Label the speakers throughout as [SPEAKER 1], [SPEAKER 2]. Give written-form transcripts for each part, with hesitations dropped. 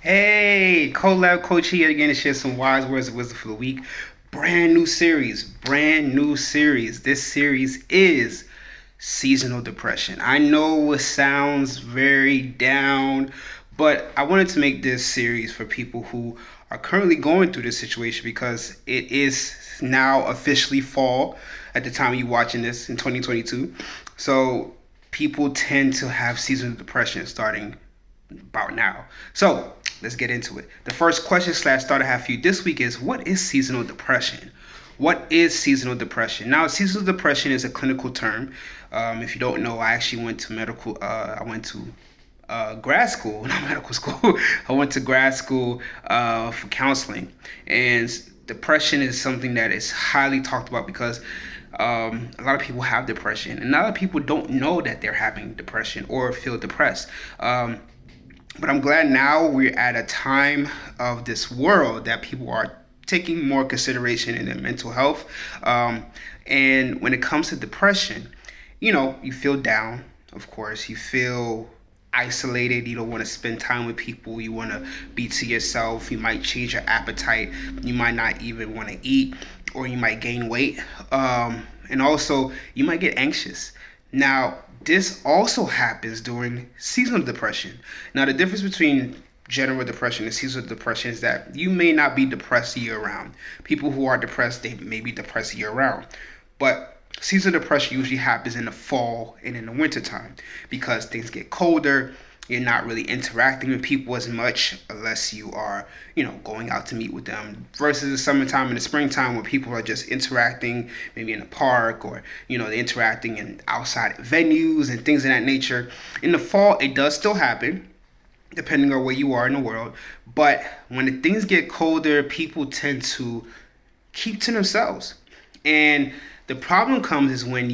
[SPEAKER 1] Hey, Colabcoaching here again to share some wise words of wisdom for the week. Brand new series. This series is seasonal depression. I know it sounds very down, but I wanted to make this series for people who are currently going through this situation because it is now officially fall at the time you're watching this in 2022. So people tend to have seasonal depression starting about now. So let's get into it. The first question slash thought I have for you this week is, what is seasonal depression? What is seasonal depression? Now, seasonal depression is a clinical term. If you don't know, I actually went to medical. I went to grad school, not medical school. I went to grad school for counseling, and depression is something that is highly talked about because a lot of people have depression, and a lot of people don't know that they're having depression or feel depressed. But I'm glad now we're at a time of this world that people are taking more consideration in their mental health. And when it comes to depression, you feel down, of course. You feel isolated. You don't want to spend time with people. You want to be to yourself. You might change your appetite. You might not even want to eat, or you might gain weight. And also, you might get anxious. Now, this also happens during seasonal depression. Now, the difference between general depression and seasonal depression is that you may not be depressed year round. People who are depressed, they may be depressed year round. But seasonal depression usually happens in the fall and in the winter time because things get colder. You're not really interacting with people as much unless you are, going out to meet with them versus the summertime and the springtime where people are just interacting maybe in a park or, they're interacting in outside venues and things of that nature. In the fall, it does still happen depending on where you are in the world. But when the things get colder, people tend to keep to themselves. And the problem comes is when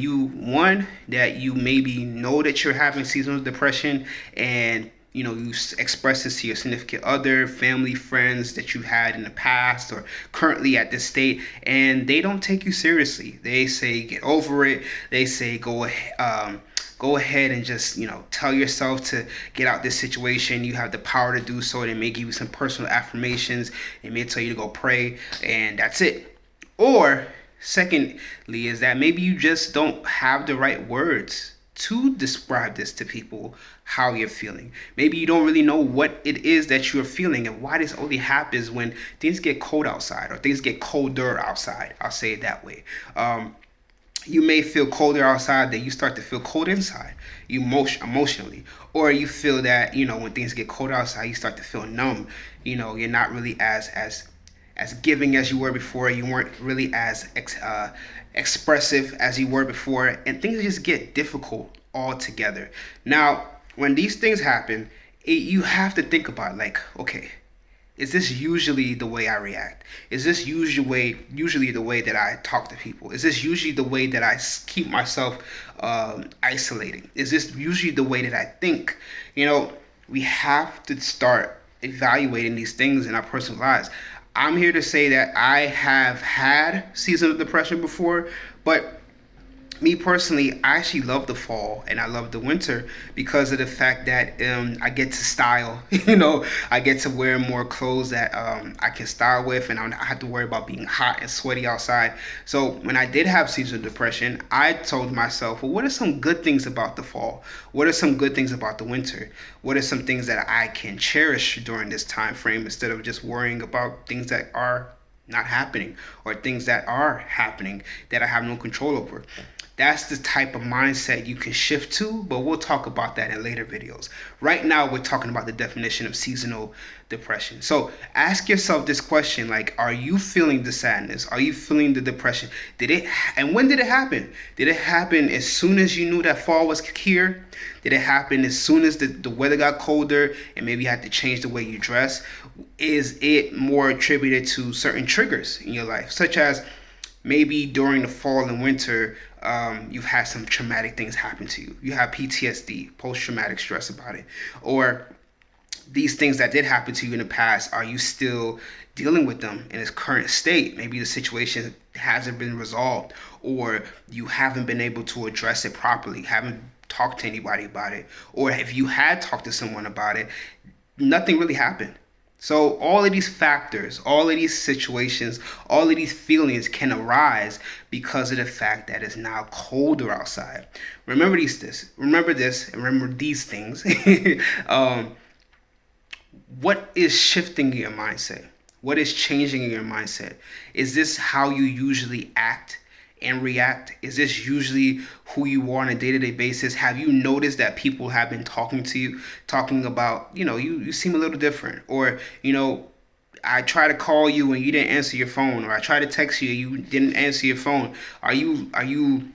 [SPEAKER 1] that you maybe know that you're having seasonal depression, and you express this to your significant other, family, friends that you had in the past or currently at this state, and they don't take you seriously. They say get over it. They say go ahead and just tell yourself to get out this situation. You have the power to do so. They may give you some personal affirmations. They may tell you to go pray, and that's it. Or secondly, is that maybe you just don't have the right words to describe this to people, how you're feeling. Maybe you don't really know what it is that you're feeling and why this only happens when things get cold outside or things get colder outside. I'll say it that way. You may feel colder outside, then you start to feel cold inside, emotionally. Or you feel that, when things get cold outside, you start to feel numb. You're not really as giving as you were before. You weren't really as expressive as you were before, and things just get difficult altogether. Now, when these things happen, you have to think about, like, okay, is this usually the way I react? Is this usually the way that I talk to people? Is this usually the way that I keep myself isolating? Is this usually the way that I think? We have to start evaluating these things in our personal lives. I'm here to say that I have had seasonal depression before, but me personally, I actually love the fall and I love the winter because of the fact that I get to style. I get to wear more clothes that I can style with, and I don't have to worry about being hot and sweaty outside. So when I did have seasonal depression, I told myself, well, what are some good things about the fall? What are some good things about the winter? What are some things that I can cherish during this time frame instead of just worrying about things that are not happening or things that are happening that I have no control over? That's the type of mindset you can shift to, but we'll talk about that in later videos. Right now, we're talking about the definition of seasonal depression. So ask yourself this question, like, are you feeling the sadness? Are you feeling the depression? And when did it happen? Did it happen as soon as you knew that fall was here? Did it happen as soon as the weather got colder and maybe you had to change the way you dress? Is it more attributed to certain triggers in your life, such as maybe during the fall and winter, you've had some traumatic things happen to you. You have PTSD, post-traumatic stress about it. Or these things that did happen to you in the past, are you still dealing with them in its current state? Maybe the situation hasn't been resolved, or you haven't been able to address it properly, haven't talked to anybody about it. Or if you had talked to someone about it, nothing really happened. So all of these factors, all of these situations, all of these feelings can arise because of the fact that it's now colder outside. Remember these things. um, what is shifting in your mindset? What is changing in your mindset? Is this how you usually act and react? Is this usually who you are on a day-to-day basis? Have you noticed that people have been talking to you, talking about, you seem a little different, or, I try to call you and you didn't answer your phone, or I try to text you and you didn't answer your phone. Are you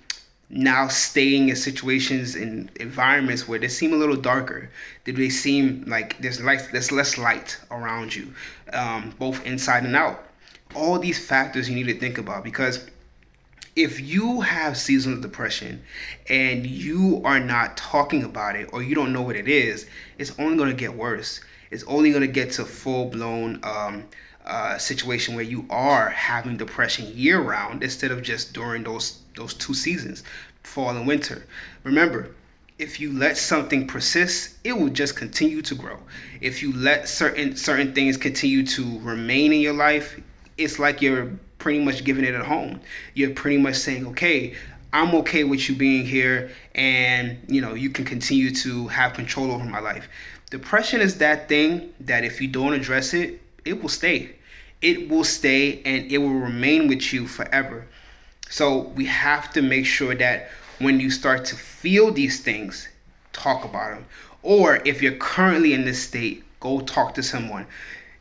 [SPEAKER 1] now staying in situations and environments where they seem a little darker? Do they seem like there's less light around you, both inside and out? All these factors you need to think about, because if you have seasonal depression and you are not talking about it, or you don't know what it is, it's only going to get worse. It's only going to get to full blown situation where you are having depression year round instead of just during those two seasons, fall and winter. Remember, if you let something persist, it will just continue to grow. If you let certain things continue to remain in your life, it's like you're pretty much giving it a home. You're pretty much saying, okay, I'm okay with you being here, and you can continue to have control over my life. Depression is that thing that if you don't address it, it will stay. It will stay and it will remain with you forever. So we have to make sure that when you start to feel these things, talk about them. Or if you're currently in this state, go talk to someone.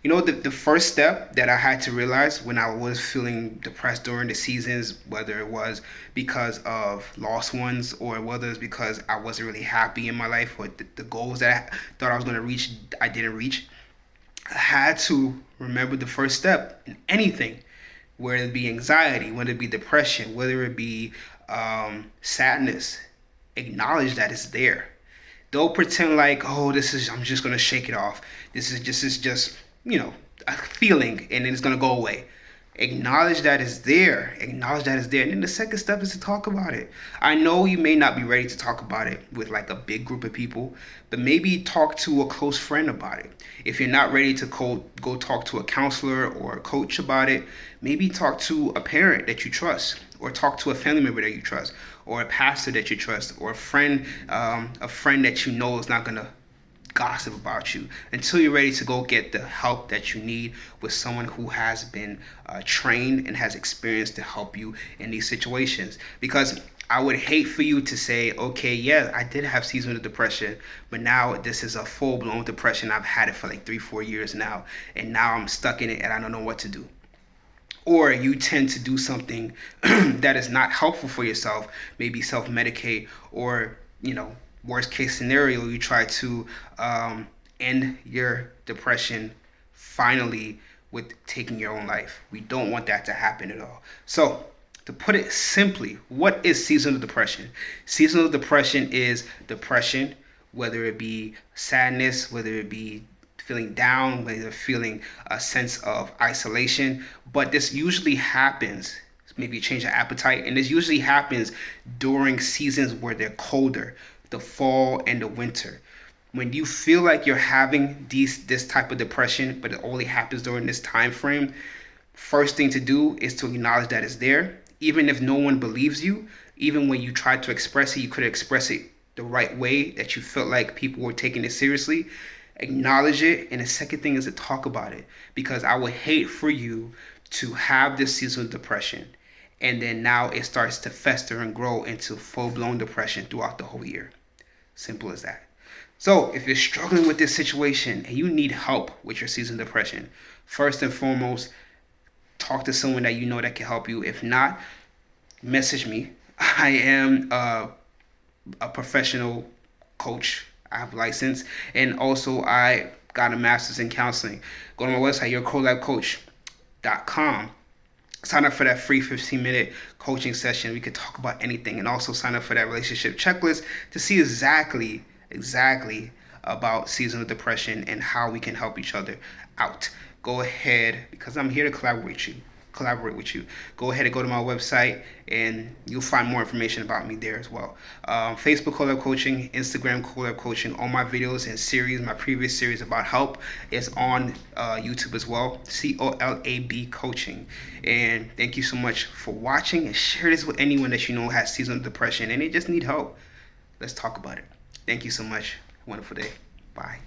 [SPEAKER 1] The first step that I had to realize when I was feeling depressed during the seasons, whether it was because of lost ones or whether it's because I wasn't really happy in my life, or the goals that I thought I was going to reach, I didn't reach, I had to remember the first step in anything, whether it be anxiety, whether it be depression, whether it be sadness. Acknowledge that it's there. Don't pretend like, oh, I'm just going to shake it off. This is just a feeling, and then it's going to go away. Acknowledge that it's there. Acknowledge that it's there. And then the second step is to talk about it. I know you may not be ready to talk about it with like a big group of people, but maybe talk to a close friend about it. If you're not ready to go talk to a counselor or a coach about it, maybe talk to a parent that you trust, or talk to a family member that you trust, or a pastor that you trust, or a friend that you know is not going to gossip about you, until you're ready to go get the help that you need with someone who has been trained and has experience to help you in these situations. Because I would hate for you to say, okay, yeah, I did have seasonal depression, but now this is a full-blown depression. I've had it for like 3-4 years now, and now I'm stuck in it and I don't know what to do. Or you tend to do something that is not helpful for yourself, maybe self-medicate, or worst case scenario, you try to end your depression finally with taking your own life. We don't want that to happen at all. So to put it simply, what is seasonal depression? Seasonal depression is depression, whether it be sadness, whether it be feeling down, whether feeling a sense of isolation. But this usually happens, maybe a change of appetite, and this usually happens during seasons where they're colder, the fall and the winter. When you feel like you're having this type of depression, but it only happens during this time frame, first thing to do is to acknowledge that it's there. Even if no one believes you, even when you try to express it, you could express it the right way that you felt like people were taking it seriously. Acknowledge it. And the second thing is to talk about it, because I would hate for you to have this seasonal depression and then now it starts to fester and grow into full-blown depression throughout the whole year. Simple as that. So if you're struggling with this situation and you need help with your seasonal depression, first and foremost, talk to someone that you know that can help you. If not, message me. I am a professional coach. I have a license, and also I got a master's in counseling. Go to my website, Colabcoaching.com. Sign up for that free 15-minute coaching session. We could talk about anything, and also sign up for that relationship checklist to see exactly about seasonal depression and how we can help each other out. Go ahead, because I'm here to collaborate with you. collaborate with you. Go ahead and go to my website, and you'll find more information about me there as well. Facebook Collab Coaching, Instagram Collab Coaching. All my videos and series, my previous series about help, is on YouTube as well. COLAB Coaching. And thank you so much for watching, and share this with anyone that you know has seasonal depression and they just need help. Let's talk about it. Thank you so much. Wonderful day. Bye.